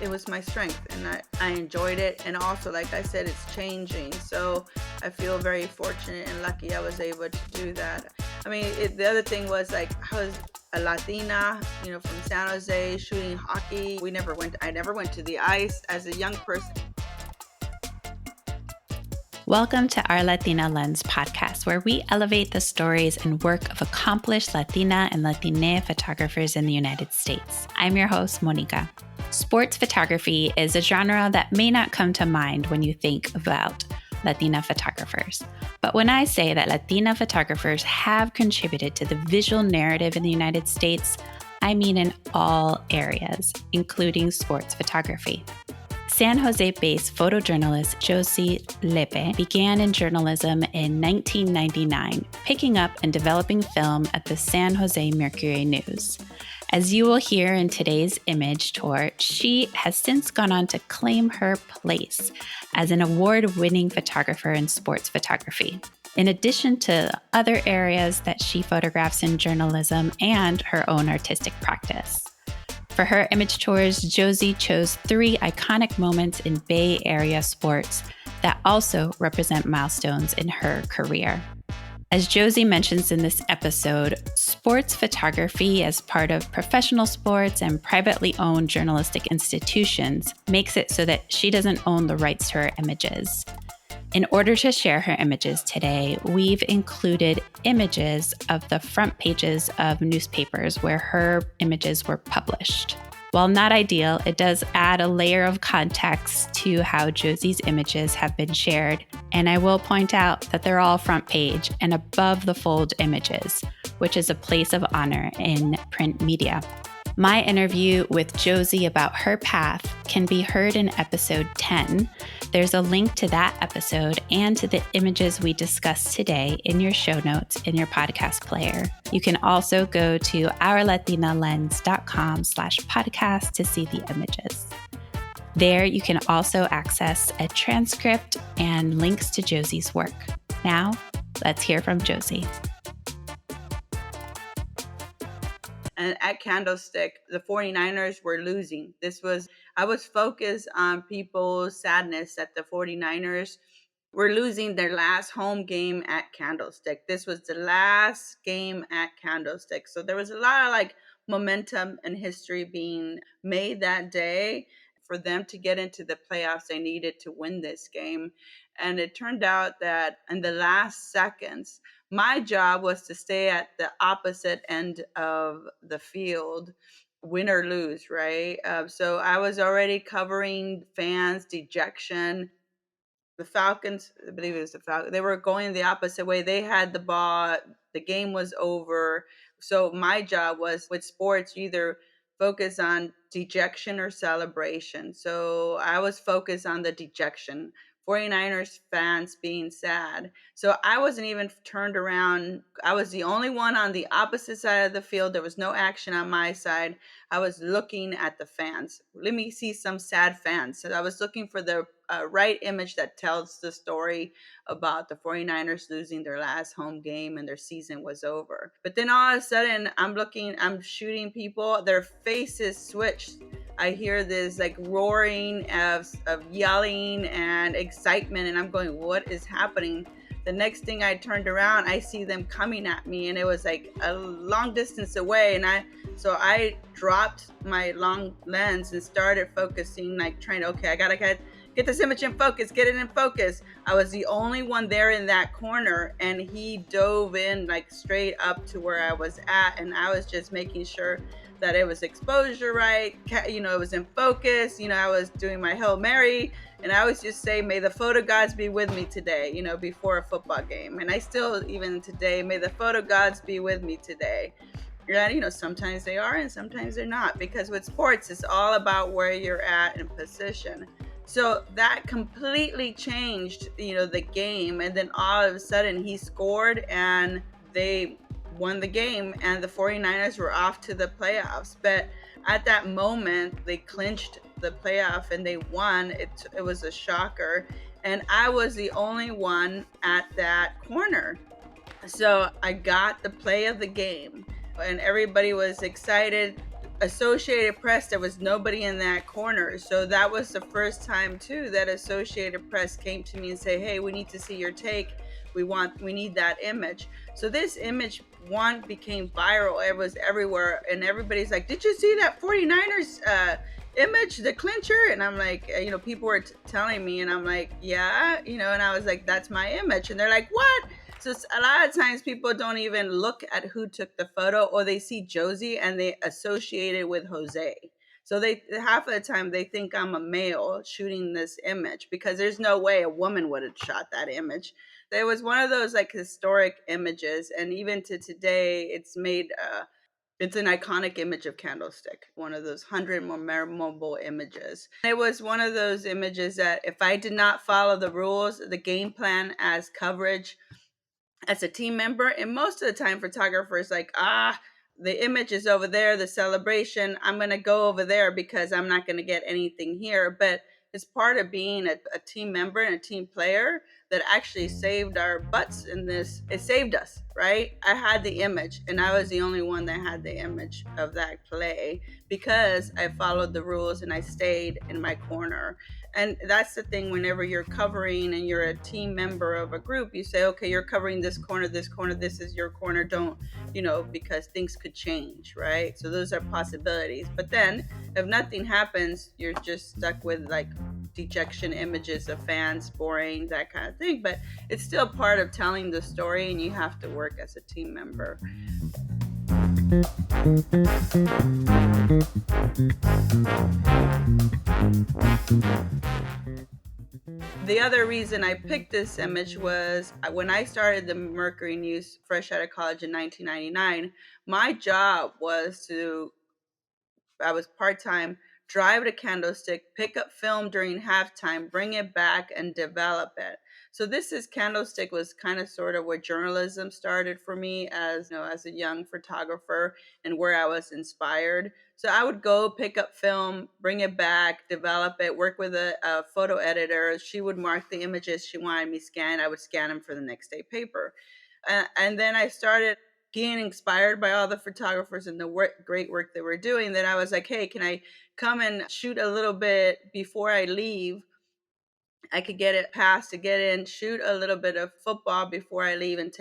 it was my strength, and I enjoyed it. And also, like I said, it's changing. So I feel very fortunate and lucky I was able to do that. I mean, the other thing was like I was a Latina, from San Jose, shooting hockey. I never went to the ice as a young person. Welcome to our Latina Lens podcast, where we elevate the stories and work of accomplished Latina and Latina photographers in the United States. I'm your host, Monica. Sports photography is a genre that may not come to mind when you think about Latina photographers. But when I say that Latina photographers have contributed to the visual narrative in the United States, I mean in all areas, including sports photography. San Jose-based photojournalist Josie Lepe began in journalism in 1999, picking up and developing film at the San Jose Mercury News. As you will hear in today's image tour, she has since gone on to claim her place as an award-winning photographer in sports photography, in addition to other areas that she photographs in journalism and her own artistic practice. For her image tours, Josie chose 3 iconic moments in Bay Area sports that also represent milestones in her career. As Josie mentions in this episode, sports photography as part of professional sports and privately owned journalistic institutions makes it so that she doesn't own the rights to her images. In order to share her images today, we've included images of the front pages of newspapers where her images were published. While not ideal, it does add a layer of context to how Josie's images have been shared, and I will point out that they're all front page and above the fold images, which is a place of honor in print media. My interview with Josie about her path can be heard in episode 10. There's a link to that episode and to the images we discussed today in your show notes in your podcast player. You can also go to ourlatinalens.com/podcast to see the images. There you can also access a transcript and links to Josie's work. Now, let's hear from Josie. And at Candlestick, the 49ers were losing. I was focused on people's sadness that the 49ers were losing their last home game at Candlestick. This was the last game at Candlestick. So there was a lot of momentum and history being made that day. For them to get into the playoffs, they needed to win this game. And it turned out that in the last seconds, my job was to stay at the opposite end of the field, win or lose, right? So I was already covering fans' dejection. The Falcons, I believe it was the Falcons, they were going the opposite way. They had the ball. The game was over. So my job was, with sports, you either focus on dejection or celebration. So I was focused on the dejection. 49ers fans being sad. So I wasn't even turned around. I was the only one on the opposite side of the field. There was no action on my side. I was looking at the fans. Let me see some sad fans. So I was looking for the right image that tells the story about the 49ers losing their last home game and their season was over. But then all of a sudden, I'm shooting people. Their faces switched. I hear this roaring of yelling and excitement, and I'm going, what is happening? The next thing I turned around, I see them coming at me, and it was a long distance away. And so I dropped my long lens and started focusing, trying to, I gotta get this image in focus, get it in focus. I was the only one there in that corner, and he dove in straight up to where I was at, and I was just making sure that it was exposure right, it was in focus. I was doing my Hail Mary, and I always just say, may the photo gods be with me today, before a football game. And I still, even today, may the photo gods be with me today. And, sometimes they are and sometimes they're not, because with sports, it's all about where you're at in position. So that completely changed, the game. And then all of a sudden he scored and they won the game, and the 49ers were off to the playoffs. But at that moment, they clinched the playoff and they won. It was a shocker. And I was the only one at that corner. So I got the play of the game, and everybody was excited. Associated Press, there was nobody in that corner. So that was the first time too that Associated Press came to me and say, "Hey, we need to see your take. We need that image." So this image one became viral. It was everywhere, and everybody's like, "Did you see that 49ers image, the clincher?" And I'm like, people were telling me, and I'm like, "Yeah," and I was like, "That's my image." And they're like, "What?" So a lot of times people don't even look at who took the photo, or they see Josie and they associate it with Jose. So they half of the time they think I'm a male shooting this image, because there's no way a woman would have shot that image. There was one of those like historic images, and even to today, it's an iconic image of Candlestick, one of those 100 more memorable images. It was one of those images that if I did not follow the rules, the game plan as coverage, as a team member, and most of the time photographers like, the image is over there, the celebration, I'm going to go over there because I'm not going to get anything here. But it's part of being a team member and a team player that actually saved our butts in this. It saved us, right? I had the image, and I was the only one that had the image of that play, because I followed the rules and I stayed in my corner. And that's the thing, whenever you're covering and you're a team member of a group, you say, okay, you're covering this corner, this is your corner. Don't, because things could change, right? So those are possibilities. But then if nothing happens, you're just stuck with like dejection images of fans, boring, that kind of thing. But it's still part of telling the story, and you have to work as a team member. The other reason I picked this image was when I started the Mercury News fresh out of college in 1999, my job was I was part-time, drive to Candlestick, pick up film during halftime, bring it back, and develop it. So Candlestick was kind of sort of where journalism started for me, as a young photographer, and where I was inspired. So I would go pick up film, bring it back, develop it, work with a photo editor. She would mark the images she wanted me scanned. I would scan them for the next day paper. And then I started getting inspired by all the photographers and the great work they were doing. Then I was like, hey, can I come and shoot a little bit before I leave? I could get it passed to get in, shoot a little bit of football before I leave, and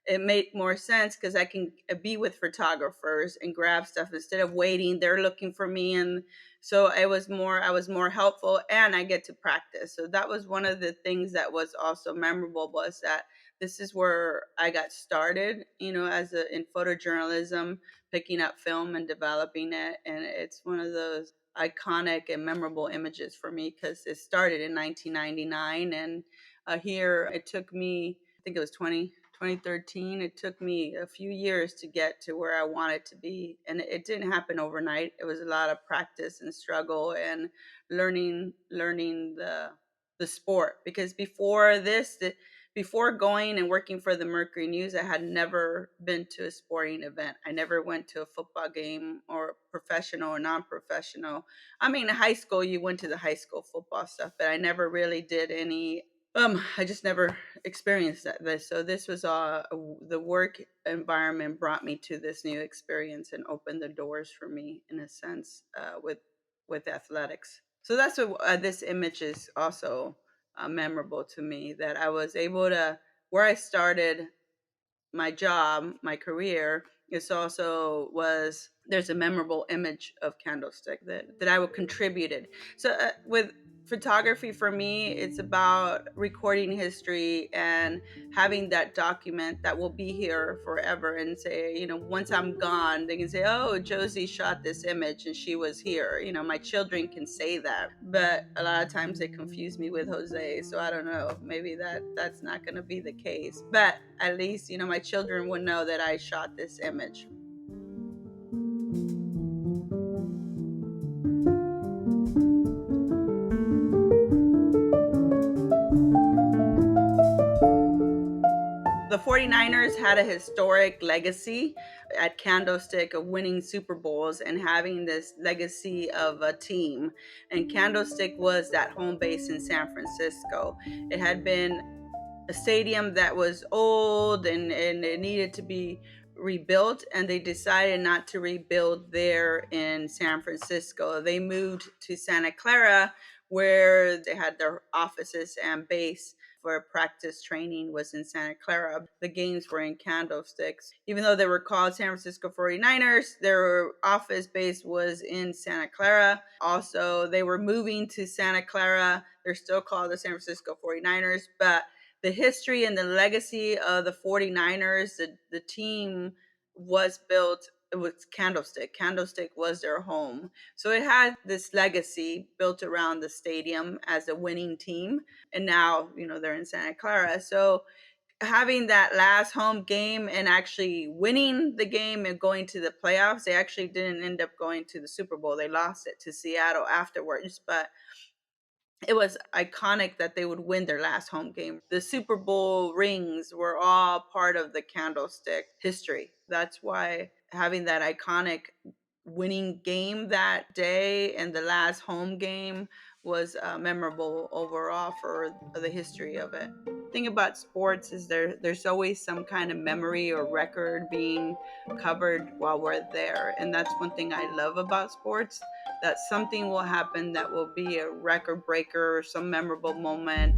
it made more sense because I can be with photographers and grab stuff instead of waiting. They're looking for me. And so I was more helpful, and I get to practice. So that was one of the things that was also memorable, was that this is where I got started, in photojournalism, picking up film and developing it. And it's one of those iconic and memorable images for me because it started in 1999. And here it took me, I think it was 2013. It took me a few years to get to where I wanted to be. And it didn't happen overnight. It was a lot of practice and struggle and learning the sport. Because before going and working for the Mercury News, I had never been to a sporting event. I never went to a football game, or professional or non-professional. I mean, in high school, you went to the high school football stuff, but I never really did any. I just never experienced that. So this was the work environment brought me to this new experience and opened the doors for me, in a sense, with athletics. So that's what this image is also memorable to me, that I was able to, where I started my job, my career, it's also was, there's a memorable image of Candlestick that I would contributed. So with photography, for me, it's about recording history and having that document that will be here forever, and say, once I'm gone, they can say, oh, Josie shot this image and she was here. My children can say that. But a lot of times they confuse me with Jose, so I don't know, maybe that's not going to be the case. But at least, my children would know that I shot this image. The 49ers had a historic legacy at Candlestick of winning Super Bowls and having this legacy of a team. And Candlestick was that home base in San Francisco. It had been a stadium that was old, and it needed to be rebuilt, and they decided not to rebuild there in San Francisco. They moved to Santa Clara, where they had their offices and base for practice training was in Santa Clara. The games were in Candlesticks. Even though they were called San Francisco 49ers, their office base was in Santa Clara. Also, they were moving to Santa Clara. They're still called the San Francisco 49ers, but the history and the legacy of the 49ers, the team was built, it was Candlestick. Candlestick was their home. So it had this legacy built around the stadium as a winning team. And now, they're in Santa Clara. So having that last home game and actually winning the game and going to the playoffs, they actually didn't end up going to the Super Bowl. They lost it to Seattle afterwards. But it was iconic that they would win their last home game. The Super Bowl rings were all part of the Candlestick history. That's why having that iconic winning game that day and the last home game was memorable overall for the history of it. The thing about sports is there's always some kind of memory or record being covered while we're there, and that's one thing I love about sports, that something will happen that will be a record breaker or some memorable moment.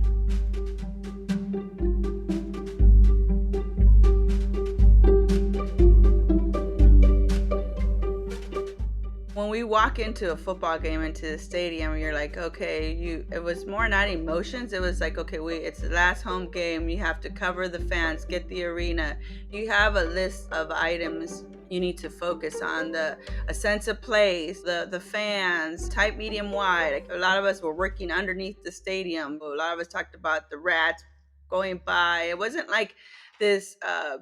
When we walk into a football game, into the stadium, you're like, okay, it was more not emotions, it was like, okay, it's the last home game, you have to cover the fans, get the arena, you have a list of items you need to focus on, a sense of place, the fans, tight, medium, wide. Like, a lot of us were working underneath the stadium. A lot of us talked about the rats going by. It wasn't like this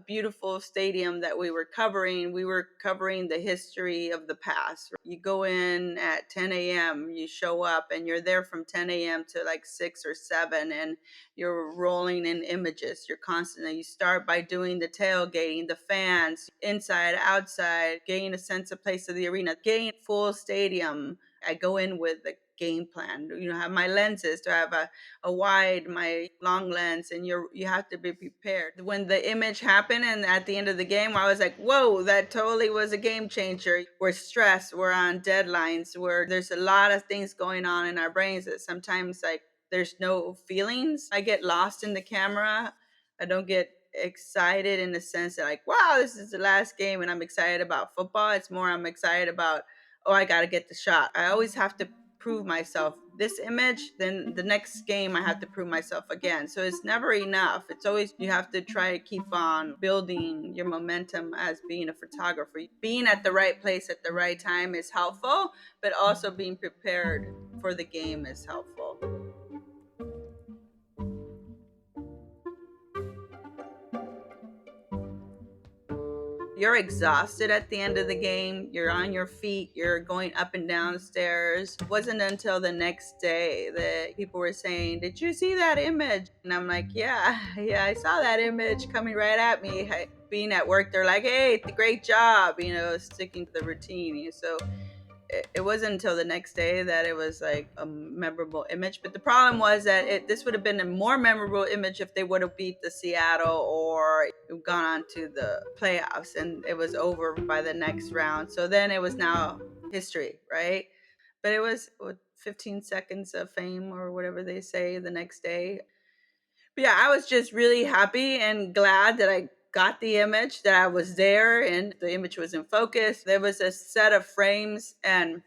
beautiful stadium that we were covering. We were covering the history of the past. You go in at 10 a.m., you show up, and you're there from 10 a.m. to like 6 or 7, and you're rolling in images. You're constantly, you start by doing the tailgating, the fans, inside, outside, gain a sense of place of the arena, gain full stadium. I go in with the game plan, have my lenses to have a wide, my long lens, and you have to be prepared. When the image happened and at the end of the game, I was like, whoa, that totally was a game changer. We're stressed, we're on deadlines, where there's a lot of things going on in our brains that sometimes, like, there's no feelings. I get lost in the camera. I don't get excited in the sense that, like, wow, this is the last game and I'm excited about football. It's more, I'm excited about, oh, I got to get the shot. I always have to prove myself. This image, then the next game I have to prove myself again. So it's never enough. It's always, you have to try to keep on building your momentum as being a photographer. Being at the right place at the right time is helpful, but also being prepared for the game is helpful. You're exhausted at the end of the game. You're on your feet. You're going up and down stairs. It wasn't until the next day that people were saying, "Did you see that image?" And I'm like, yeah, I saw that image coming right at me. Being at work, they're like, "Hey, great job," sticking to the routine. So it wasn't until the next day that it was like a memorable image. But the problem was that this would have been a more memorable image if they would have beat the Seattle or gone on to the playoffs and it was over by the next round. So then it was now history, right? But it was 15 seconds of fame or whatever they say the next day. But yeah, I was just really happy and glad that I got the image, that I was there and the image was in focus. There was a set of frames, and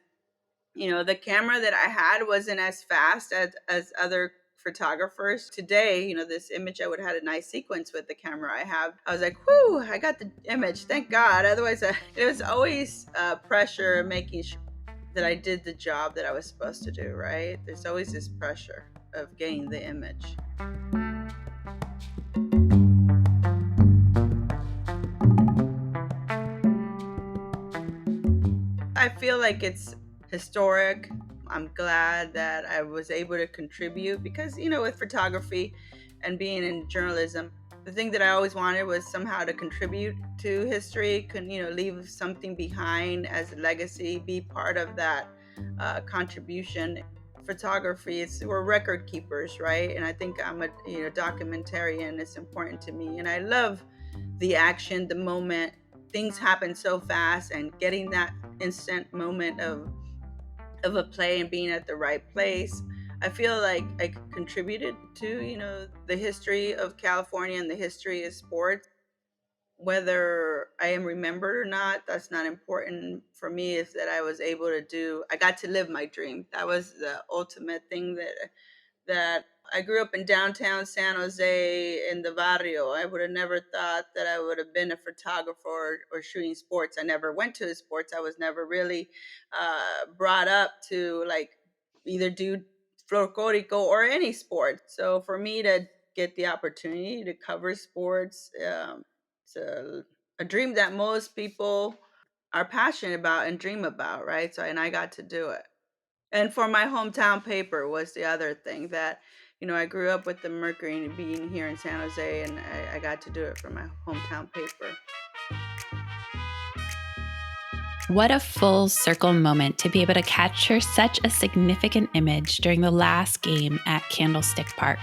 the camera that I had wasn't as fast as other photographers. Today, this image, I would have had a nice sequence with the camera I have. I was like, whoo, I got the image, thank God. Otherwise, it was always pressure making sure that I did the job that I was supposed to do, right? There's always this pressure of getting the image. I feel like it's historic. I'm glad that I was able to contribute because, with photography and being in journalism, the thing that I always wanted was somehow to contribute to history, leave something behind as a legacy, be part of that contribution. Photography, we're record keepers, right? And I think I'm a documentarian. It's important to me, and I love the action, the moment, things happen so fast, and getting that instant moment of a play and being at the right place. I feel like I contributed to, the history of California and the history of sports. Whether I am remembered or not, that's not important for me. Is that I got to live my dream. That was the ultimate thing, that I grew up in downtown San Jose in the barrio. I would have never thought that I would have been a photographer, or shooting sports. I never went to the sports. I was never really brought up to like either do folklorico or any sport. So for me to get the opportunity to cover sports, it's a dream that most people are passionate about and dream about, right? So, and I got to do it. And for my hometown paper was the other thing, that, I grew up with the Mercury and being here in San Jose, and I got to do it for my hometown paper. What a full circle moment to be able to capture such a significant image during the last game at Candlestick Park.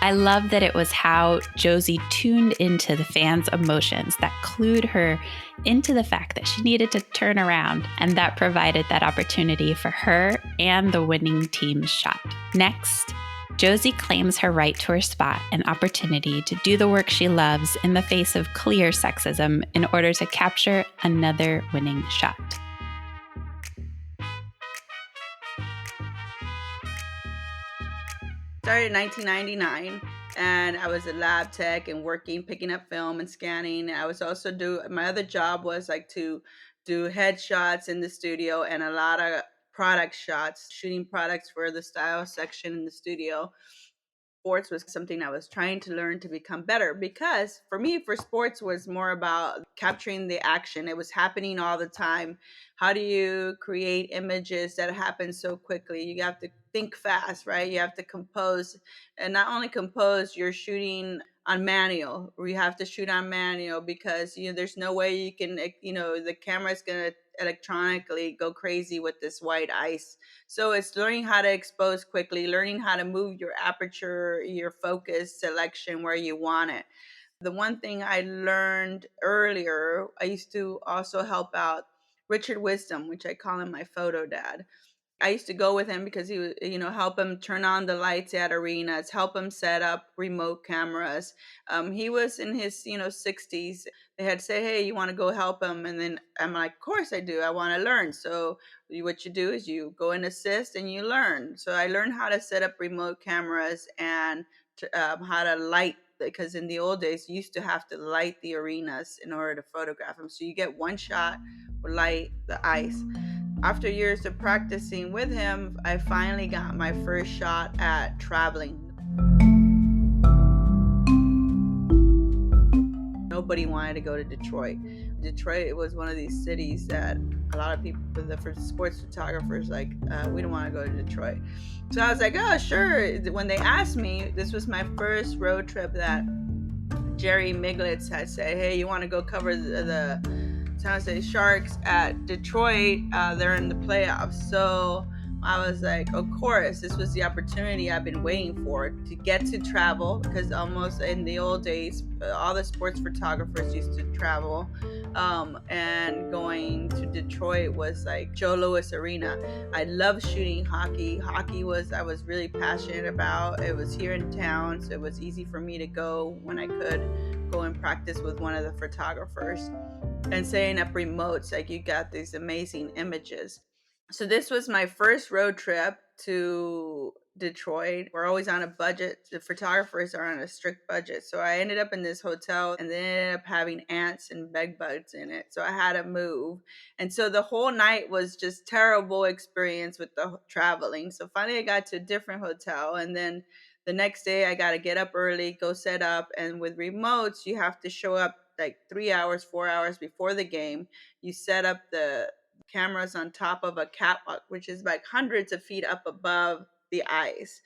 I love that it was how Josie tuned into the fans' emotions that clued her into the fact that she needed to turn around, and that provided that opportunity for her and the winning team's shot. Next, Josie claims her right to her spot and opportunity to do the work she loves in the face of clear sexism in order to capture another winning shot. Started in 1999, and I was a lab tech and working, picking up film and scanning. I was also my other job was like to do headshots in the studio and a lot of product shots, shooting products for the style section in the studio. Sports was something I was trying to learn to become better, because for me, for sports was more about capturing the action. It was happening all the time. How do you create images that happen so quickly? You have to think fast, right? You have to compose, and not only compose, you're shooting on manual. We have to shoot on manual because there's no way you can, the camera's going to electronically go crazy with this white ice. So it's learning how to expose quickly, learning how to move your aperture, your focus selection where you want it. The one thing I learned earlier, I used to also help out Richard Wisdom, which I call him my photo dad. I used to go with him because he would, help him turn on the lights at arenas, help him set up remote cameras. He was in his, 60s. They had said, "Hey, you want to go help him?" And then I'm like, "Of course I do. I want to learn." So what you do is you go and assist and you learn. So I learned how to set up remote cameras and how to light, because in the old days you used to have to light the arenas in order to photograph them. So you get one shot with light the ice. After years of practicing with him, I finally got my first shot at traveling. Nobody wanted to go to Detroit. Detroit was one of these cities that a lot of people, for sports photographers, like, we don't want to go to Detroit. So I was like, "Oh, sure." When they asked me, this was my first road trip that Jerry Miglitz had said, "Hey, you want to go cover the San Jose Sharks at Detroit? They're in the playoffs." So I was like, of course, this was the opportunity I've been waiting for, to get to travel, because almost in the old days, all the sports photographers used to travel. And going to Detroit was like Joe Louis Arena. I love shooting hockey. I was really passionate about. It was here in town, so it was easy for me to go when I could go and practice with one of the photographers, and setting up remotes. Like, you got these amazing images. So this was my first road trip to Detroit. We're always on a budget. The photographers are on a strict budget. So I ended up in this hotel, and then ended up having ants and bed bugs in it. So I had to move. And so the whole night was just terrible experience with the traveling. So finally I got to a different hotel, and then the next day I got to get up early, go set up. And with remotes, you have to show up like 3 hours, 4 hours before the game. You set up the cameras on top of a catwalk, which is like hundreds of feet up above the ice.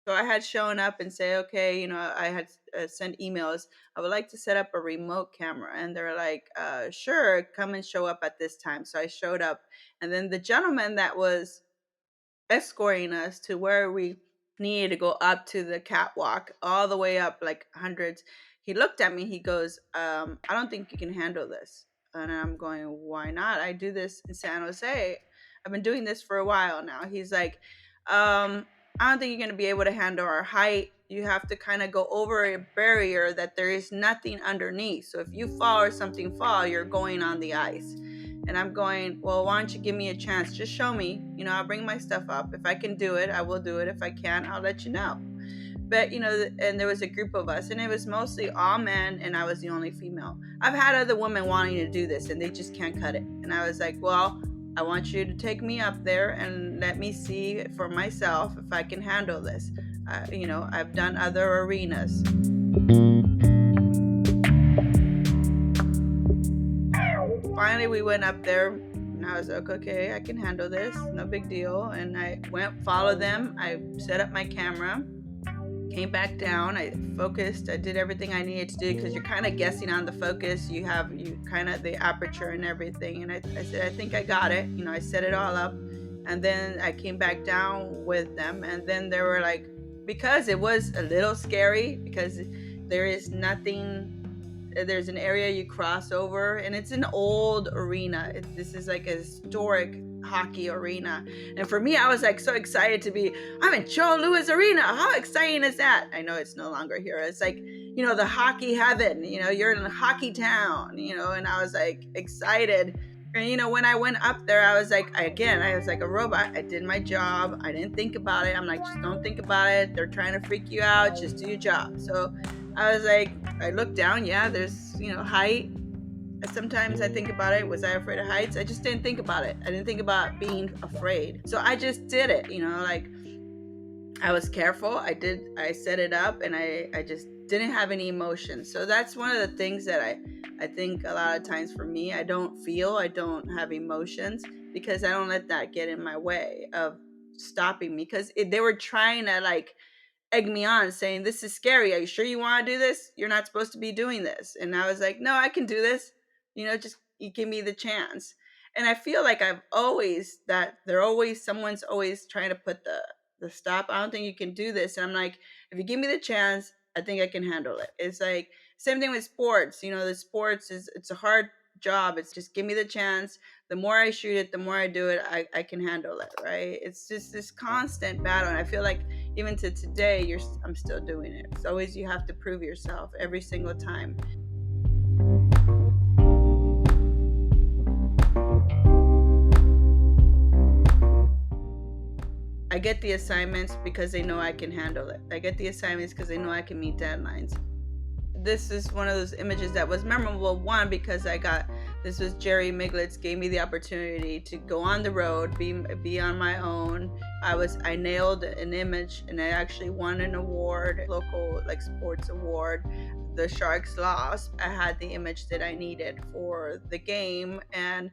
So I had shown up and say, "Okay, I had sent emails. I would like to set up a remote camera." And they're like, "Sure, come and show up at this time." So I showed up. And then the gentleman that was escorting us to where we needed to go up to the catwalk, all the way up, like hundreds, he looked at me. He goes, "I don't think you can handle this." And I'm going, why not? I do this in San Jose. I've been doing this for a while now. He's like, I don't think you're going to be able to handle our height. You have to kind of go over a barrier that there is nothing underneath. So if you fall or something fall, you're going on the ice. And I'm going, well, why don't you give me a chance? Just show me. I'll bring my stuff up. If I can do it, I will do it. If I can't, I'll let you know. But and there was a group of us, and it was mostly all men, and I was the only female. I've had other women wanting to do this, and they just can't cut it. And I was like, well, I want you to take me up there and let me see for myself if I can handle this. I've done other arenas. Finally, we went up there, and I was like, okay, I can handle this, no big deal. And I went, followed them. I set up my camera, came back down. I focused. I did everything I needed to do, because you're kind of guessing on the focus. You kind of the aperture and everything. And I said, I think I got it. I set it all up, and then I came back down with them. And then they were like, because it was a little scary, because there is nothing. There's an area you cross over, and it's an old arena. This is like a historic hockey arena. And for me, I was like so excited to be, I'm in Joe Louis Arena. How exciting is that? I know it's no longer here. It's like, the hockey heaven, you're in a hockey town, and I was like excited. And when I went up there, I was like a robot. I did my job. I didn't think about it. I'm like, just don't think about it. They're trying to freak you out. Just do your job. So I was like, I looked down. Yeah, there's, height. Sometimes I think about it. Was I afraid of heights? I just didn't think about it. I didn't think about being afraid. So I just did it, like I was careful. I set it up, and I just didn't have any emotions. So that's one of the things that I think a lot of times for me, I don't have emotions, because I don't let that get in my way of stopping me, because they were trying to like egg me on, saying, this is scary. Are you sure you want to do this? You're not supposed to be doing this. And I was like, no, I can do this. Just you give me the chance. And I feel like someone's always trying to put the stop. I don't think you can do this. And I'm like, if you give me the chance, I think I can handle it. It's like same thing with sports. The sports it's a hard job. It's just give me the chance. The more I shoot it, the more I do it, I can handle it, right? It's just this constant battle. And I feel like even to today, I'm still doing it. It's always, you have to prove yourself every single time. I get the assignments because they know I can handle it. I get the assignments because they know I can meet deadlines. This is one of those images that was memorable. One, because this was Jerry Miglitz gave me the opportunity to go on the road, be on my own. I nailed an image, and I actually won an award, local sports award. The Sharks lost. I had the image that I needed for the game, and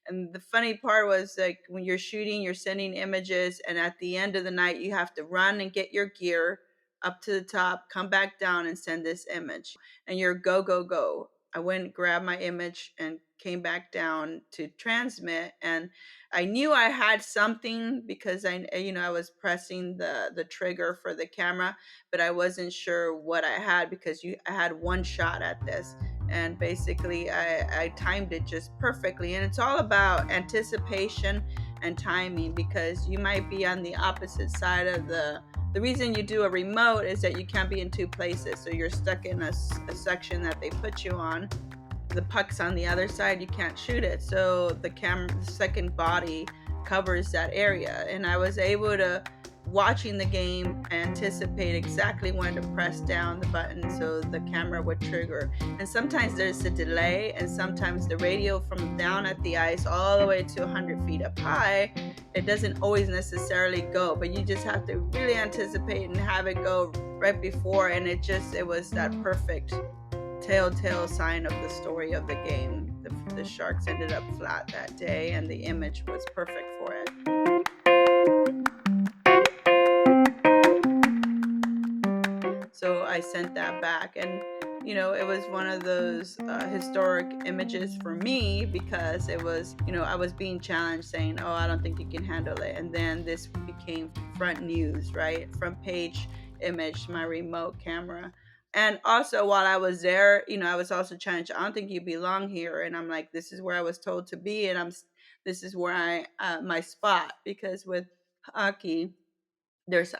the funny part was, like, when you're shooting, you're sending images, and at the end of the night, you have to run and get your gear up to the top, come back down, and send this image. And you're go, go, go. I went, grabbed my image, and came back down to transmit. And I knew I had something, because I was pressing the trigger for the camera, but I wasn't sure what I had, because I had one shot at this. And basically I timed it just perfectly. And it's all about anticipation and timing, because you might be on the opposite side of the reason you do a remote is that you can't be in two places. So you're stuck in a section that they put you on. The puck's on the other side, you can't shoot it. So the second body covers that area. And I was able to, watching the game, anticipate exactly when to press down the button so the camera would trigger. And sometimes there's a delay, and sometimes the radio from down at the ice all the way to 100 feet up high, it doesn't always necessarily go, but you just have to really anticipate and have it go right before. And it was that perfect telltale sign of the story of the game. The Sharks ended up flat that day, and the image was perfect for it. So I sent that back, and it was one of those historic images for me, because it was, I was being challenged, saying, oh, I don't think you can handle it. And then this became front news, right? Front page image, my remote camera. And also while I was there, I was also challenged. I don't think you belong here. And I'm like, this is where I was told to be, and this is where my spot, because with hockey there's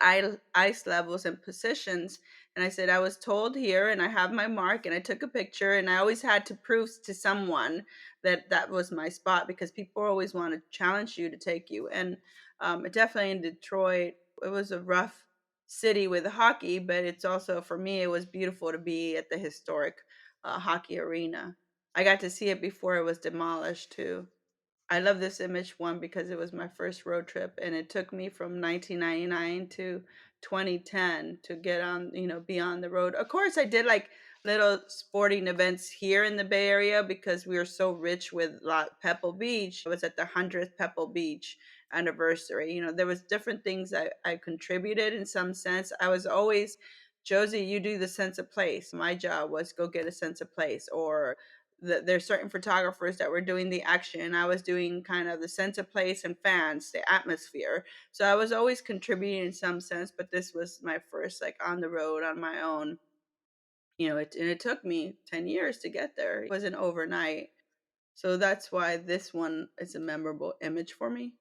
ice levels and positions. And I said, I was told here, and I have my mark, and I took a picture, and I always had to prove to someone that that was my spot, because people always want to challenge you to take you. And definitely in Detroit, it was a rough city with hockey, but it's also, for me, it was beautiful to be at the historic hockey arena. I got to see it before it was demolished too. I love this image, one, because it was my first road trip, and it took me from 1999 to 2010 to get on, be on the road. Of course, I did like little sporting events here in the Bay Area, because we are so rich with Pebble Beach. I was at the 100th Pebble Beach anniversary. There was different things I contributed in some sense. I was always, Josie, you do the sense of place. My job was go get a sense of place, or there's certain photographers that were doing the action. I was doing kind of the sense of place and fans, the atmosphere. So I was always contributing in some sense, but this was my first like on the road on my own. And it took me 10 years to get there. It wasn't overnight. So that's why this one is a memorable image for me.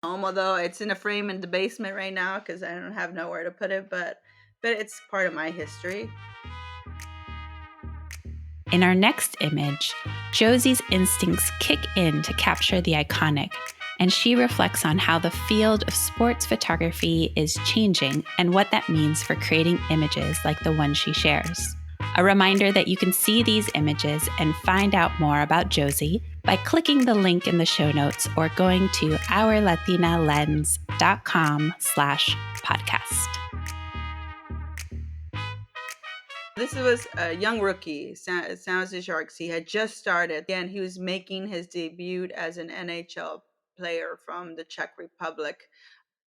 Although it's in a frame in the basement right now because I don't have nowhere to put it, but it's part of my history. In our next image, Josie's instincts kick in to capture the iconic, and she reflects on how the field of sports photography is changing and what that means for creating images like the one she shares. A reminder that you can see these images and find out more about Josie by clicking the link in the show notes or going to ourlatinalens.com/podcast. This was a young rookie, San Jose Sharks. He had just started, and he was making his debut as an NHL player from the Czech Republic.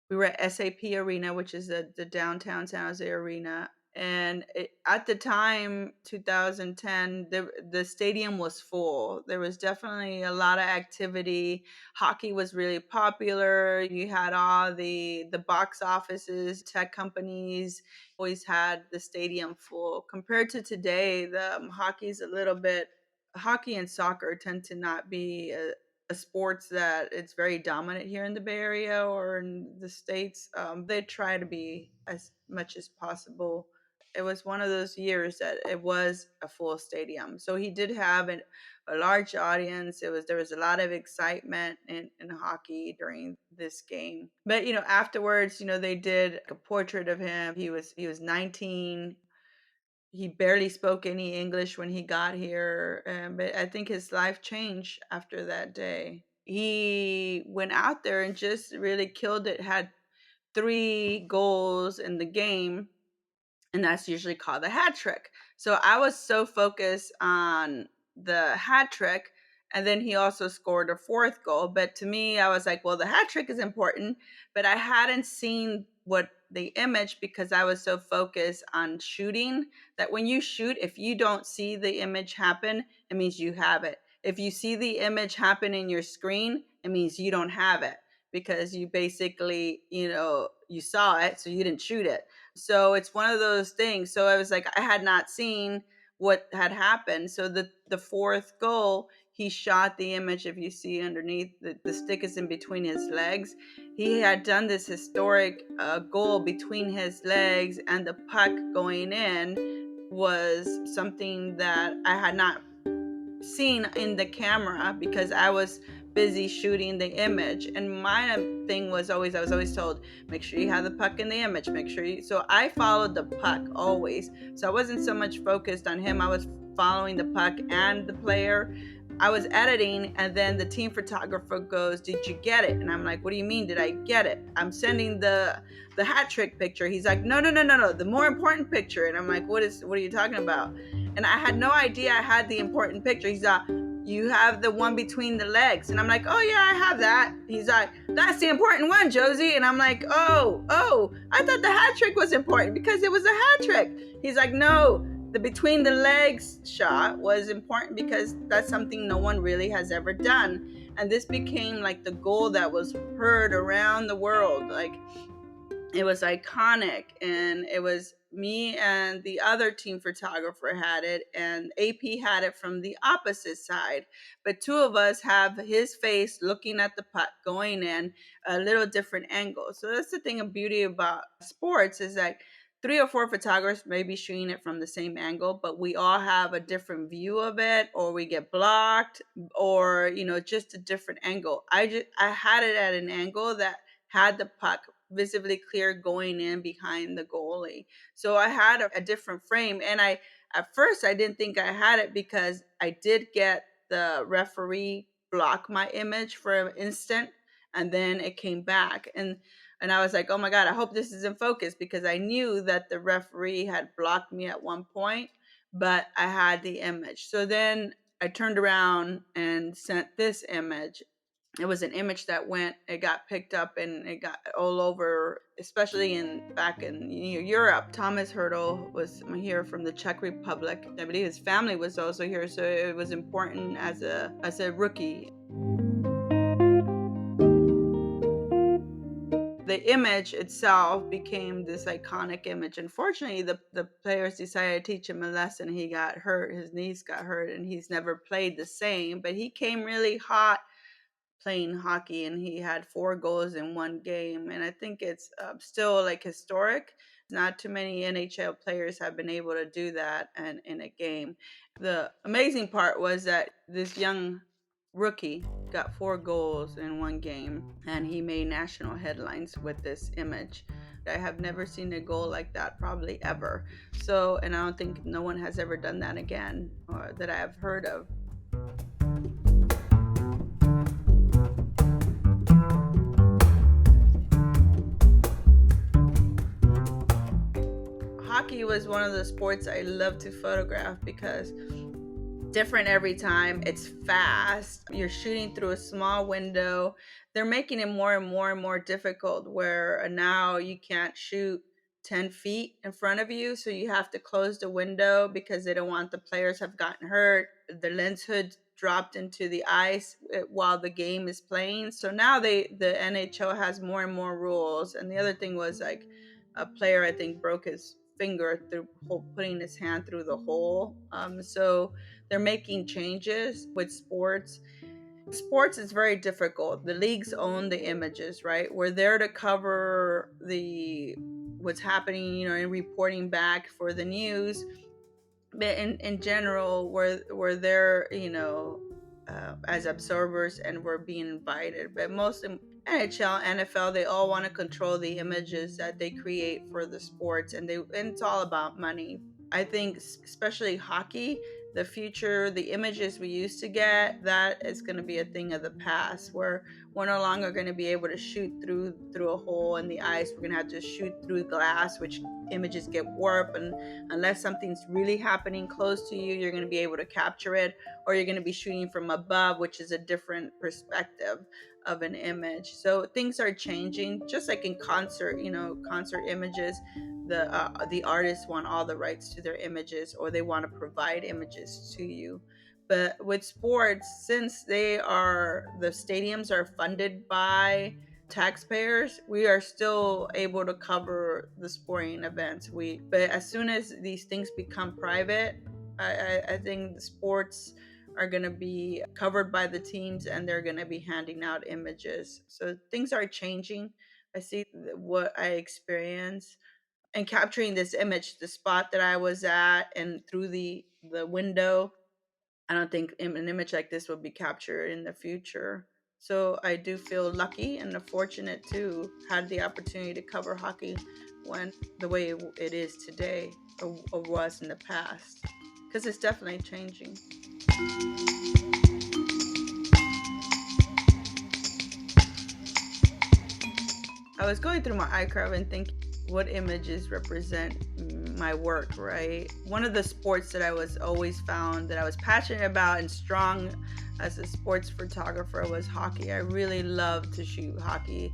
We were at SAP Arena, which is the downtown San Jose arena. And at the time, 2010, the stadium was full. There was definitely a lot of activity. Hockey was really popular. You had all the box offices, tech companies always had the stadium full. Compared to today, the hockey's a little bit, hockey and soccer tend to not be a sports that it's very dominant here in the Bay Area or in the States. They try to be as much as possible. It was one of those years that it was a full stadium. So he did have a large audience. There was a lot of excitement in hockey during this game. But afterwards, they did a portrait of him. He was 19. He barely spoke any English when he got here, but I think his life changed after that day. He went out there and just really killed it. Had 3 goals in the game, and that's usually called the hat trick. So I was so focused on the hat trick, and then he also scored a 4th goal. But to me, I was like, well, the hat trick is important, but I hadn't seen what the image, because I was so focused on shooting, that when you shoot, if you don't see the image happen, it means you have it. If you see the image happen in your screen, it means you don't have it, because you basically, you saw it, so you didn't shoot it. So it's one of those things. So I was like, I had not seen what had happened. So the 4th goal, he shot the image. If you see underneath, the stick is in between his legs. He had done this historic goal between his legs, and the puck going in was something that I had not seen in the camera, because I was busy shooting the image. And my thing was always, I was always told, make sure you have the puck in the image, make sure you. So I followed the puck always. So I wasn't so much focused on him. I was following the puck and the player. I was editing, and then the team photographer goes, did you get it? And I'm like, what do you mean, did I get it? I'm sending the hat trick picture. He's like, no, the more important picture. And I'm like, what are you talking about? And I had no idea I had the important picture. He's like, you have the one between the legs. And I'm like, oh yeah, I have that. He's like, that's the important one, Josie. And I'm like, oh, I thought the hat trick was important because it was a hat trick. He's like, no, the between the legs shot was important because that's something no one really has ever done. And this became like the goal that was heard around the world. Like, it was iconic, and it was me and the other team photographer had it, and AP had it from the opposite side. But two of us have his face looking at the putt going in a little different angle. So that's the thing of beauty about sports, is that three or four photographers may be shooting it from the same angle, but we all have a different view of it, or we get blocked, or just a different angle. I had it at an angle that had the puck visibly clear going in behind the goalie. So I had a different frame, and I at first I didn't think I had it, because I did get the referee block my image for an instant, and then it came back, and I was like, oh my God, I hope this is in focus, because I knew that the referee had blocked me at one point, but I had the image. So then I turned around and sent this image. It was an image that it got picked up, and it got all over, especially back in Europe. Thomas Hertl was here from the Czech Republic. I believe his family was also here, so it was important as a rookie. The image itself became this iconic image. Unfortunately, the players decided to teach him a lesson. He got hurt, his knees got hurt, and he's never played the same. But he came really hot playing hockey, and he had 4 goals in one game. And I think it's still like historic. Not too many NHL players have been able to do that in a game. The amazing part was that this young rookie got 4 goals in one game, and he made national headlines with this image. I have never seen a goal like that, probably ever. So, and I don't think no one has ever done that again, or that I have heard of. Hockey was one of the sports I love to photograph, because different every time. It's fast. You're shooting through a small window. They're making it more and more and more difficult, where now you can't shoot 10 feet in front of you. So you have to close the window, because they don't want the players have gotten hurt. The lens hood dropped into the ice while the game is playing. So now the NHL has more and more rules. And the other thing was, like, a player, I think, broke his finger through putting his hand through the hole. So they're making changes with sports. Sports is very difficult. The leagues own the images, right? We're there to cover what's happening, and reporting back for the news. But in general, we're there, as observers, and we're being invited. But most NHL, NFL, they all want to control the images that they create for the sports, and it's all about money. I think especially hockey, the future, the images we used to get, that is going to be a thing of the past, where we're no longer going to be able to shoot through a hole in the ice. We're going to have to shoot through glass, which images get warped, and unless something's really happening close to you, you're going to be able to capture it, or you're going to be shooting from above, which is a different perspective of an image. So things are changing, just like in concert, concert images. The artists want all the rights to their images, or they want to provide images to you. But with sports, since the stadiums are funded by taxpayers, we are still able to cover the sporting events. But as soon as these things become private, I think the sports are going to be covered by the teams, and they're going to be handing out images. So things are changing. I see what I experience, and capturing this image, the spot that I was at, and through the window. I don't think an image like this will be captured in the future. So I do feel lucky and fortunate to have the opportunity to cover hockey when the way it is today, or was in the past, because it's definitely changing. I was going through my iCarve and thinking what images represent my work, right? One of the sports that I was always found that I was passionate about and strong as a sports photographer was hockey. I really love to shoot hockey.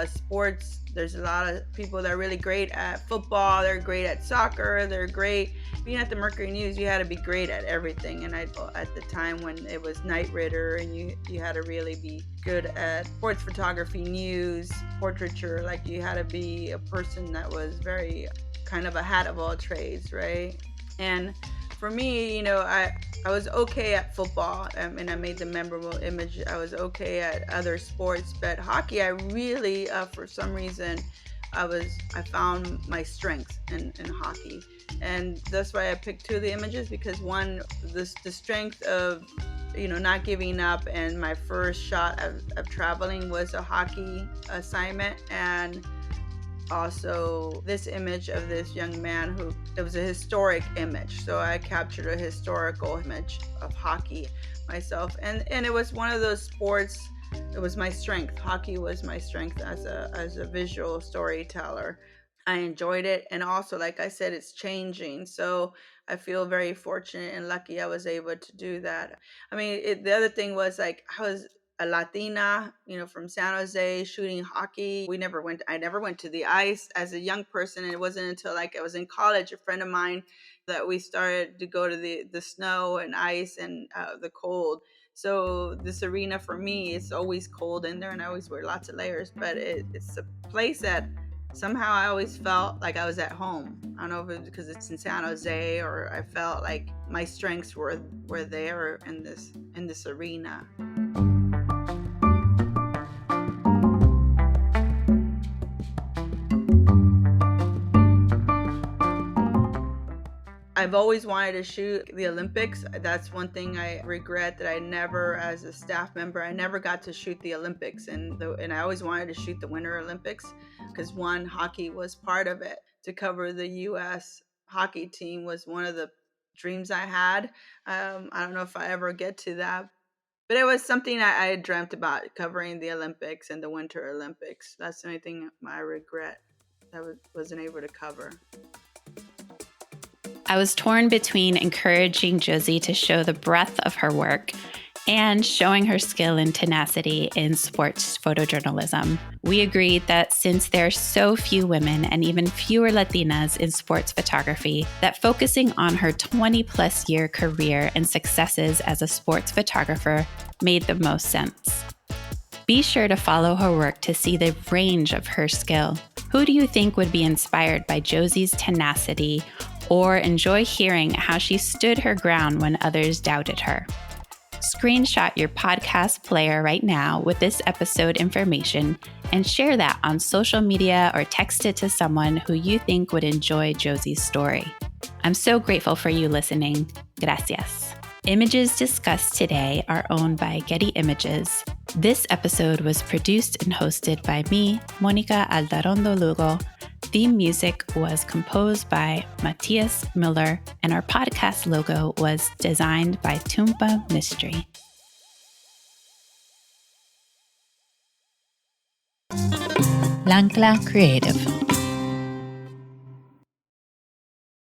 Sports, there's a lot of people that are really great at football, they're great at soccer, they're great. Being at the Mercury News, you had to be great at everything. And at the time when it was Night Ritter, and you had to really be good at sports photography, news, portraiture. Like, you had to be a person that was very kind of a hat of all trades, right? And for me, I was okay at football, and I made the memorable image. I was okay at other sports, but hockey, I really, for some reason, I found my strength in hockey, and that's why I picked two of the images, because one, the strength of not giving up, and my first shot of traveling was a hockey assignment, and also this image of this young man who, it was a historic image, so I captured a historical image of hockey myself, and it was one of those sports. It was my strength. Hockey was my strength as a visual storyteller. I enjoyed it, and also, like I said, it's changing. So I feel very fortunate and lucky I was able to do that. I mean, the other thing was, like, I was a Latina, from San Jose, shooting hockey. I never went to the ice as a young person, and it wasn't until, like, I was in college, a friend of mine, that we started to go to the snow and ice and the cold. So this arena for me, it's always cold in there, and I always wear lots of layers. But it's a place that somehow I always felt like I was at home. I don't know if it was because it's in San Jose, or I felt like my strengths were there in this arena. I've always wanted to shoot the Olympics. That's one thing I regret, that I never, as a staff member, I never got to shoot the Olympics, and I always wanted to shoot the Winter Olympics, because one, hockey was part of it. To cover the U.S. hockey team was one of the dreams I had. I don't know if I ever get to that, but it was something I had dreamt about, covering the Olympics and the Winter Olympics. That's the only thing I regret that wasn't able to cover. I was torn between encouraging Josie to show the breadth of her work and showing her skill and tenacity in sports photojournalism. We agreed that since there are so few women and even fewer Latinas in sports photography, that focusing on her 20-plus year career and successes as a sports photographer made the most sense. Be sure to follow her work to see the range of her skill. Who do you think would be inspired by Josie's tenacity or enjoy hearing how she stood her ground when others doubted her? Screenshot your podcast player right now with this episode information and share that on social media, or text it to someone who you think would enjoy Josie's story. I'm so grateful for you listening. Gracias. Images discussed today are owned by Getty Images. This episode was produced and hosted by me, Monica Aldarondo Lugo. Theme music was composed by Matthias Miller, and our podcast logo was designed by Tumpa Mystery. L'Ancla Creative.